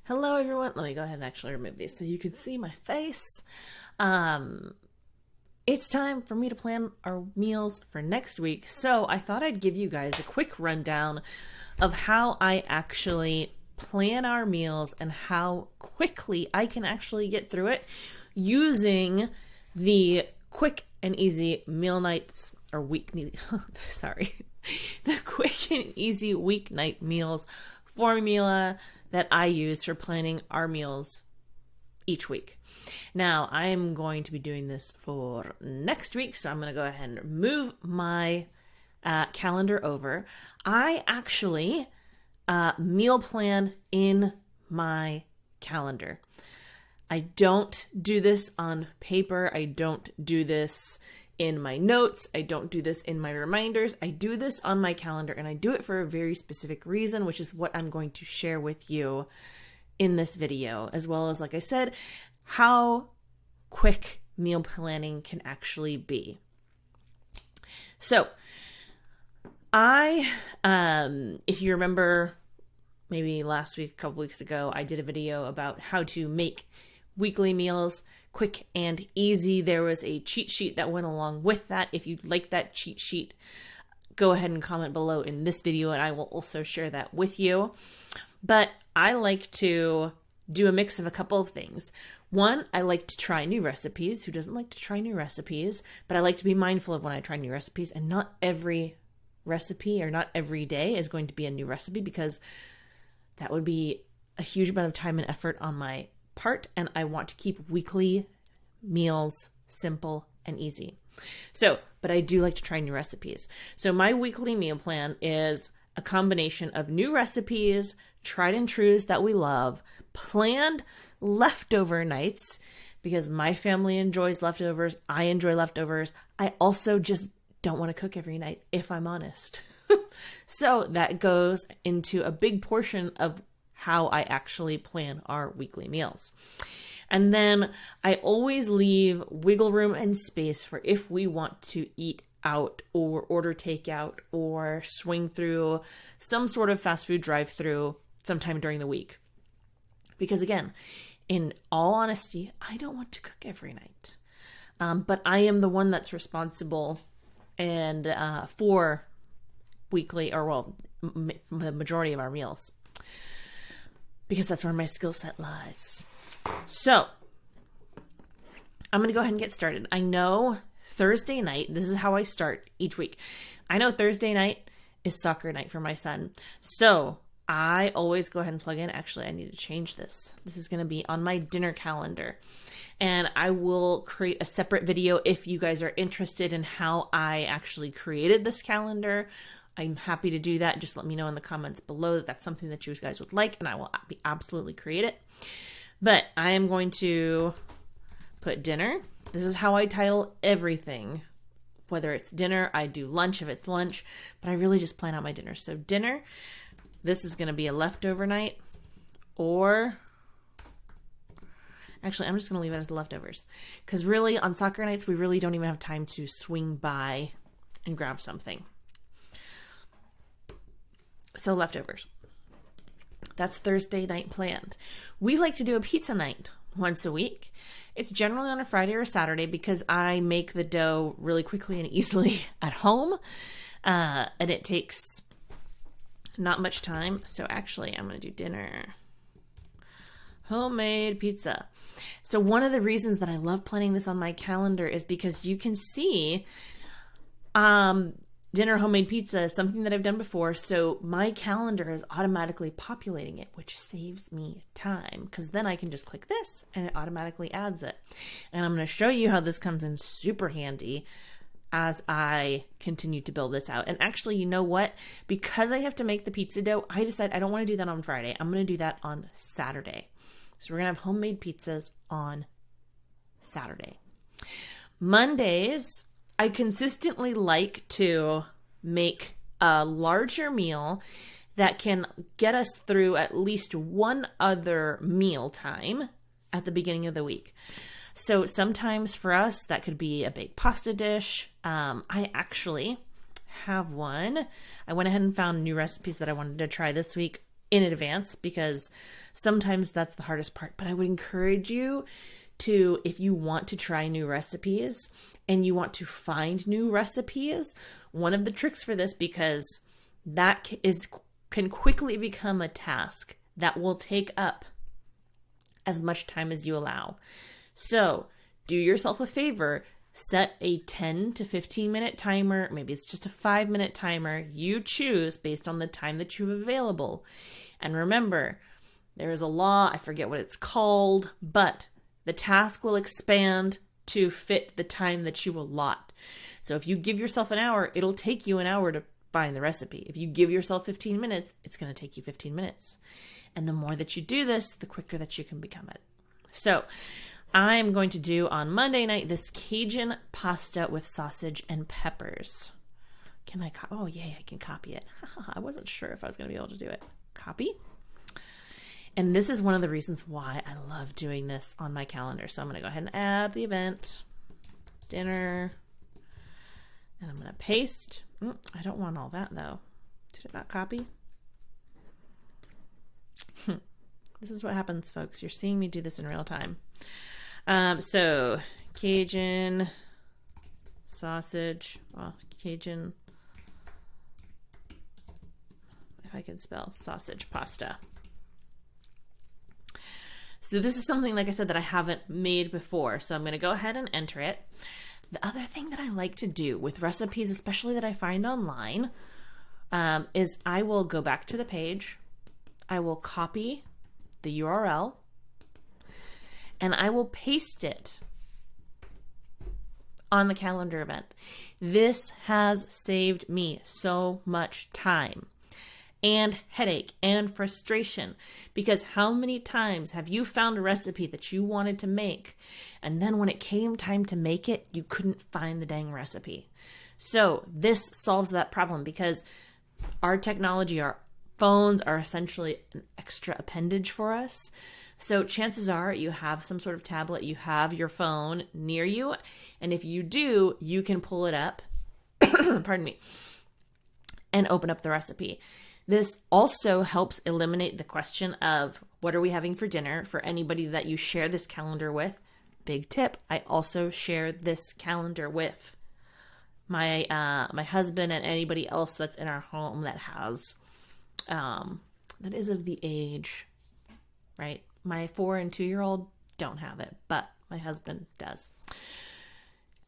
Hello everyone. Let me go ahead and actually remove these so you can see my face. It's time for me to plan our meals for next week. So I thought I'd give you guys a quick rundown of how I actually plan our meals and how quickly I can actually get through it using the quick and easy meal nights or the quick and easy weeknight meals formula that I use for planning our meals each week. Now, I am going to be doing this for next week, so I'm going to go ahead and move my calendar over. I actually meal plan in my calendar. I don't do this on paper. I don't do this in my notes. I don't do this in my reminders. I do this on my calendar, and I do it for a very specific reason, which is what I'm going to share with you in this video, as well as, like I said, how quick meal planning can actually be. So if you remember, maybe last week, a couple weeks ago, I did a video about how to make weekly meals quick and easy. There was a cheat sheet that went along with that. If you'd like that cheat sheet, go ahead and comment below in this video and I will also share that with you. But I like to do a mix of a couple of things. One, I like to try new recipes. Who doesn't like to try new recipes? But I like to be mindful of when I try new recipes, and not every recipe or not every day is going to be a new recipe, because that would be a huge amount of time and effort on my part, and I want to keep weekly meals simple and easy. But I do like to try new recipes. So my weekly meal plan is a combination of new recipes, tried and trues that we love, planned leftover nights, because my family enjoys leftovers. I enjoy leftovers. I also just don't want to cook every night, if I'm honest. So that goes into a big portion of how I actually plan our weekly meals. And then I always leave wiggle room and space for if we want to eat out or order takeout or swing through some sort of fast food drive-through sometime during the week. Because again, in all honesty, I don't want to cook every night. But I am the one that's responsible and for weekly, or the majority of our meals, because that's where my skill set lies. So I'm going to go ahead and get started. I know Thursday night, this is how I start each week. I know Thursday night is soccer night for my son. So I always go ahead and plug in. Actually, I need to change this. This is going to be on my dinner calendar. And I will create a separate video if you guys are interested in how I actually created this calendar. I'm happy to do that. Just let me know in the comments below that that's something that you guys would like, and I will absolutely create it. But I am going to put dinner. This is how I title everything. Whether it's dinner, I do lunch if it's lunch, but I really just plan out my dinner. So dinner, this is going to be a leftover night, or actually, I'm just going to leave it as leftovers, because really on soccer nights, we really don't even have time to swing by and grab something. So leftovers. That's Thursday night planned. We like to do a pizza night once a week. It's generally on a Friday or a Saturday because I make the dough really quickly and easily at home. And it takes not much time. So actually, I'm going to do dinner. Homemade pizza. So one of the reasons that I love planning this on my calendar is because you can see dinner homemade pizza is something that I've done before, so my calendar is automatically populating it, which saves me time, because then I can just click this and it automatically adds it. And I'm going to show you how this comes in super handy as I continue to build this out. And actually, you know what? Because I have to make the pizza dough, I decided I don't want to do that on Friday. I'm going to do that on Saturday. So we're going to have homemade pizzas on Saturday. Mondays, I consistently like to make a larger meal that can get us through at least one other meal time at the beginning of the week. So sometimes for us, that could be a baked pasta dish. I actually have one. I went ahead and found new recipes that I wanted to try this week in advance, because sometimes that's the hardest part. But I would encourage you to, if you want to try new recipes and you want to find new recipes, one of the tricks for this, because that can quickly become a task that will take up as much time as you allow. So do yourself a favor, set a 10 to 15 minute timer. Maybe it's just a 5-minute timer. You choose based on the time that you have available. And remember, there is a law, I forget what it's called, but the task will expand to fit the time that you allot. So if you give yourself an hour, it'll take you an hour to find the recipe. If you give yourself 15 minutes, it's going to take you 15 minutes. And the more that you do this, the quicker that you can become it. So I'm going to do on Monday night this Cajun pasta with sausage and peppers. Can I oh yay, I can copy it. I wasn't sure if I was going to be able to do it. Copy. And this is one of the reasons why I love doing this on my calendar. So I'm going to go ahead and add the event, dinner, and I'm going to paste. I don't want all that though. Did it not copy? This is what happens, folks. You're seeing me do this in real time. So Cajun sausage, Cajun, if I can spell, sausage pasta. So this is something, like I said, that I haven't made before. So I'm going to go ahead and enter it. The other thing that I like to do with recipes, especially that I find online, is I will go back to the page. I will copy the URL and I will paste it on the calendar event. This has saved me so much time and headache and frustration, because how many times have you found a recipe that you wanted to make, and then when it came time to make it, you couldn't find the dang recipe? So this solves that problem, because our technology, our phones are essentially an extra appendage for us. So chances are you have some sort of tablet, you have your phone near you, and if you do, you can pull it up, pardon me, and open up the recipe. This also helps eliminate the question of what are we having for dinner for anybody that you share this calendar with. Big tip, I also share this calendar with my my husband and anybody else that's in our home that has that is of the age, right? My 4 and 2-year-old don't have it, but my husband does.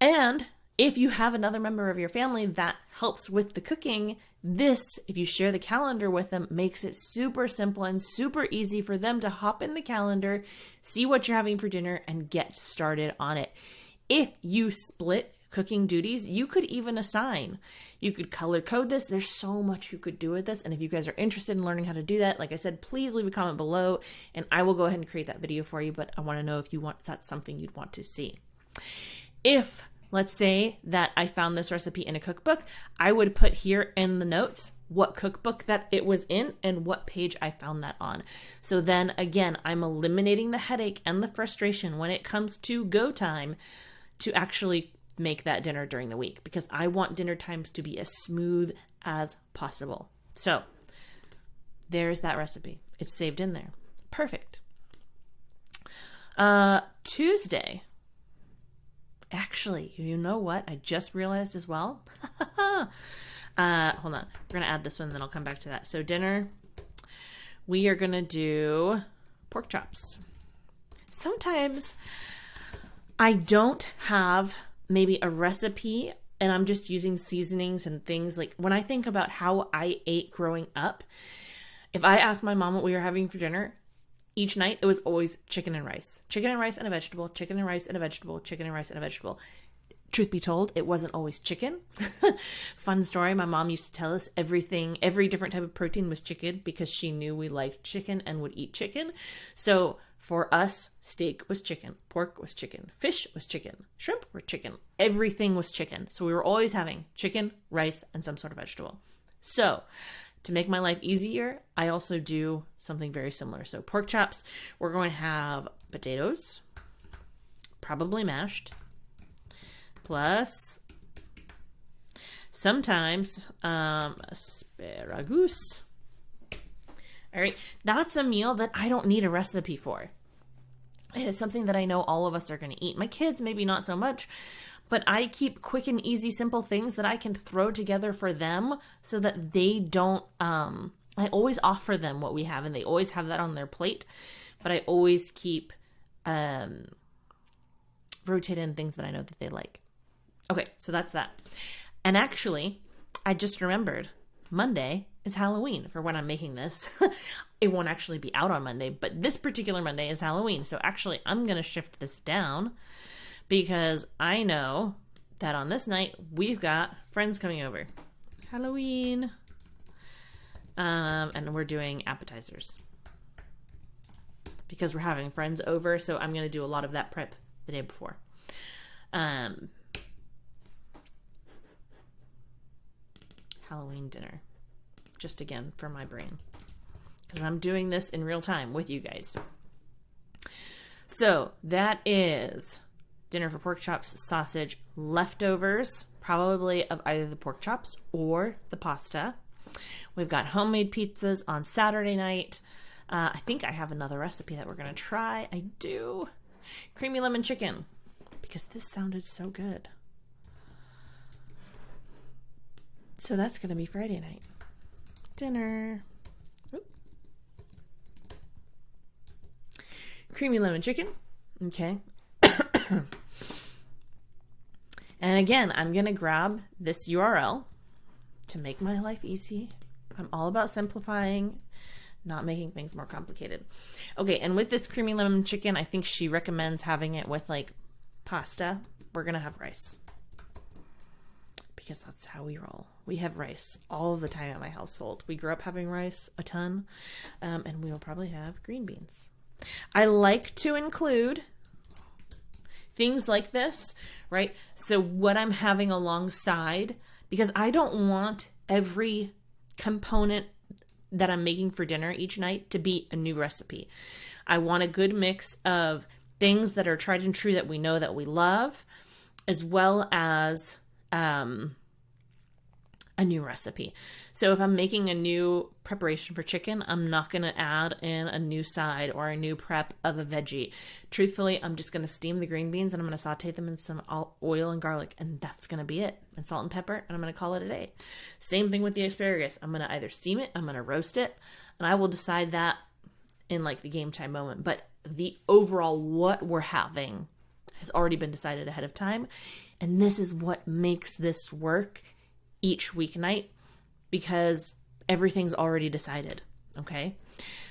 And if you have another member of your family that helps with the cooking, this, if you share the calendar with them, makes it super simple and super easy for them to hop in the calendar, see what you're having for dinner, and get started on it. If you split cooking duties, you could even assign. You could color code this. There's so much you could do with this. And if you guys are interested in learning how to do that, like I said, please leave a comment below and I will go ahead and create that video for you. But I want to know if that's something you'd want to see. If, let's say that I found this recipe in a cookbook, I would put here in the notes what cookbook that it was in and what page I found that on. So then again, I'm eliminating the headache and the frustration when it comes to go time to actually make that dinner during the week, because I want dinner times to be as smooth as possible. So there's that recipe. It's saved in there. Perfect. Tuesday. Actually, you know what? I just realized as well. Hold on. We're going to add this one, then I'll come back to that. So dinner, we are going to do pork chops. Sometimes I don't have maybe a recipe and I'm just using seasonings and things. Like when I think about how I ate growing up, if I asked my mom what we were having for dinner, each night it was always chicken and rice and a vegetable, chicken and rice and a vegetable, chicken and rice and a vegetable. Truth be told, it wasn't always chicken. Fun story. My mom used to tell us every different type of protein was chicken because she knew we liked chicken and would eat chicken. So for us, steak was chicken, pork was chicken, fish was chicken, shrimp were chicken. Everything was chicken. So we were always having chicken, rice, and some sort of vegetable. So to make my life easier, I also do something very similar. So pork chops, we're going to have potatoes, probably mashed, plus sometimes asparagus. All right. That's a meal that I don't need a recipe for. It is something that I know all of us are going to eat. My kids, maybe not so much, but I keep quick and easy, simple things that I can throw together for them so that they don't, I always offer them what we have and they always have that on their plate, but I always keep, rotate in things that I know that they like. Okay. So that's that. And actually, I just remembered Monday is Halloween for when I'm making this. It won't actually be out on Monday, but this particular Monday is Halloween. So actually, I'm going to shift this down because I know that on this night, we've got friends coming over. Halloween. And we're doing appetizers because we're having friends over. So I'm going to do a lot of that prep the day before. Halloween dinner. Just again for my brain. Because I'm doing this in real time with you guys. So that is dinner for pork chops, sausage, leftovers, probably of either the pork chops or the pasta. We've got homemade pizzas on Saturday night. I think I have another recipe that we're going to try. I do. Creamy lemon chicken. Because this sounded so good. So that's going to be Friday night. Dinner. Oop. Creamy lemon chicken. Okay. And again, I'm going to grab this URL to make my life easy. I'm all about simplifying, not making things more complicated. Okay, and with this creamy lemon chicken, I think she recommends having it with like pasta. We're going to have rice. Because that's how we roll. We have rice all the time at my household. We grew up having rice a ton, and we will probably have green beans. I like to include things like this, right? So what I'm having alongside, because I don't want every component that I'm making for dinner each night to be a new recipe. I want a good mix of things that are tried and true that we know that we love, as well as a new recipe. So if I'm making a new preparation for chicken, I'm not going to add in a new side or a new prep of a veggie. Truthfully, I'm just going to steam the green beans and I'm going to saute them in some oil and garlic, and that's going to be it. And salt and pepper, and I'm going to call it a day. Same thing with the asparagus. I'm going to either steam it, I'm going to roast it, and I will decide that in like the game time moment. But the overall what we're having has already been decided ahead of time. And this is what makes this work each weeknight, because everything's already decided. Okay.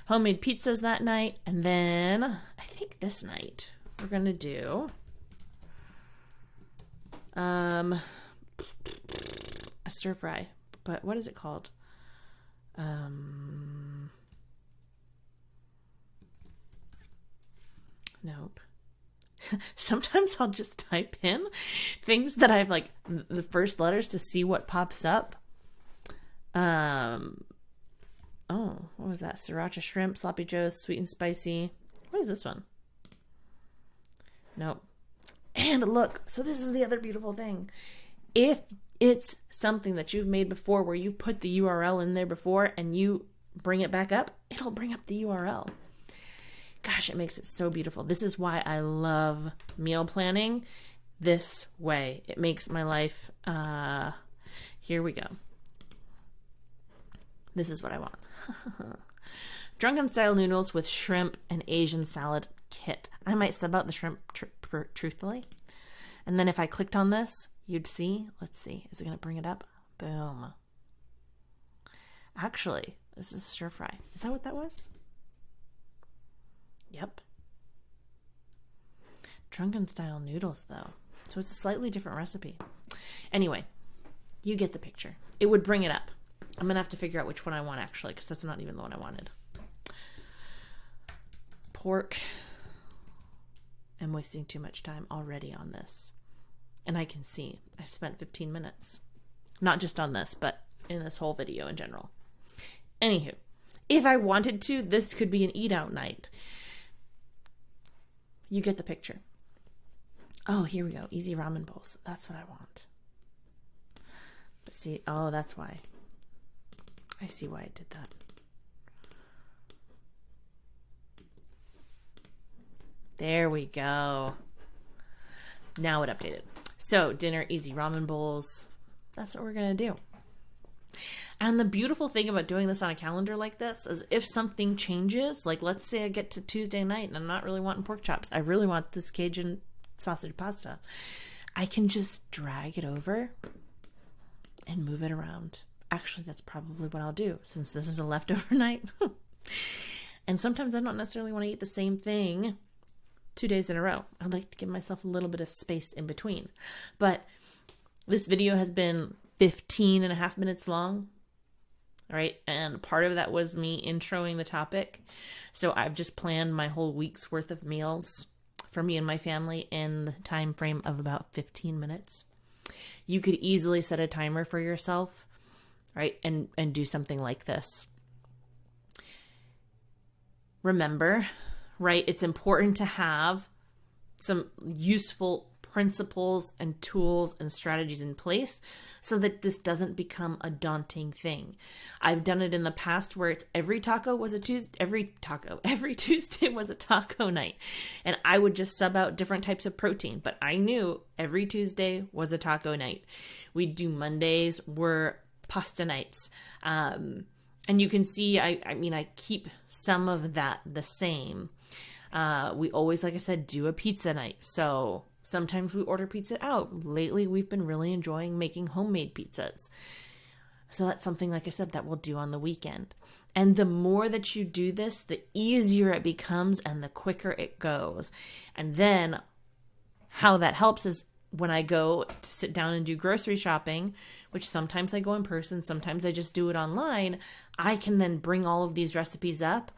Homemade pizzas that night. And then I think this night we're going to do a stir fry. But what is it called? Nope. Sometimes I'll just type in things that I've like the first letters to see what pops up. Oh, what was that? Sriracha shrimp, sloppy joes, sweet and spicy. What is this one? Nope. And look, so this is the other beautiful thing. If it's something that you've made before where you've put the URL in there before and you bring it back up, it'll bring up the URL. Gosh, it makes it so beautiful. This is why I love meal planning this way. It makes my life, here we go. This is what I want. Drunken style noodles with shrimp and Asian salad kit. I might sub out the shrimp truthfully. And then if I clicked on this, you'd see, let's see, is it going to bring it up? Boom. Actually, this is stir fry. Is that what that was? Yep. Drunken style noodles though. So it's a slightly different recipe. Anyway, you get the picture. It would bring it up. I'm going to have to figure out which one I want actually, because that's not even the one I wanted. Pork. I'm wasting too much time already on this. And I can see I've spent 15 minutes. Not just on this, but in this whole video in general. Anywho, if I wanted to, this could be an eat out night. You get the picture. Oh, here we go. Easy ramen bowls. That's what I want. But see, oh, that's why. I see why I did that. There we go. Now it updated. So dinner, easy ramen bowls. That's what we're going to do. And the beautiful thing about doing this on a calendar like this is if something changes, like let's say I get to Tuesday night and I'm not really wanting pork chops. I really want this Cajun sausage pasta. I can just drag it over and move it around. Actually, that's probably what I'll do since this is a leftover night. And sometimes I don't necessarily want to eat the same thing 2 days in a row. I like to give myself a little bit of space in between. But this video has been 15 and a half minutes long. All right. And part of that was me introing the topic. So I've just planned my whole week's worth of meals for me and my family in the time frame of about 15 minutes. You could easily set a timer for yourself, right? And do something like this. Remember, right? It's important to have some useful principles and tools and strategies in place so that this doesn't become a daunting thing. I've done it in the past where it's every Tuesday was a taco night, and I would just sub out different types of protein, but I knew every Tuesday was a taco night. We'd do Mondays were pasta nights. And you can see, I keep some of that the same. We always, like I said, do a pizza night. So sometimes we order pizza out. Lately, we've been really enjoying making homemade pizzas. So that's something, like I said, that we'll do on the weekend. And the more that you do this, the easier it becomes and the quicker it goes. And then how that helps is when I go to sit down and do grocery shopping, which sometimes I go in person, sometimes I just do it online, I can then bring all of these recipes up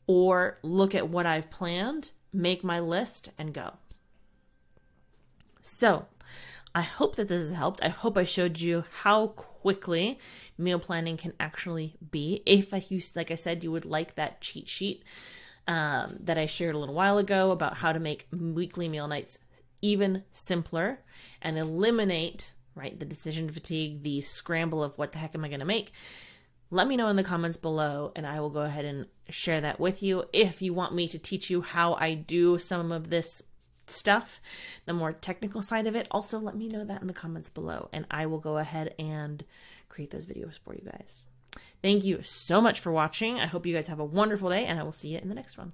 or look at what I've planned, make my list, and go. So I hope that this has helped. I hope I showed you how quickly meal planning can actually be. If, like I said, you would like that cheat sheet that I shared a little while ago about how to make weekly meal nights even simpler and eliminate, right, the decision fatigue, the scramble of what the heck am I going to make, let me know in the comments below and I will go ahead and share that with you. If you want me to teach you how I do some of this stuff, the more technical side of it, also let me know that in the comments below and I will go ahead and create those videos for you guys. Thank you so much for watching. I hope you guys have a wonderful day and I will see you in the next one.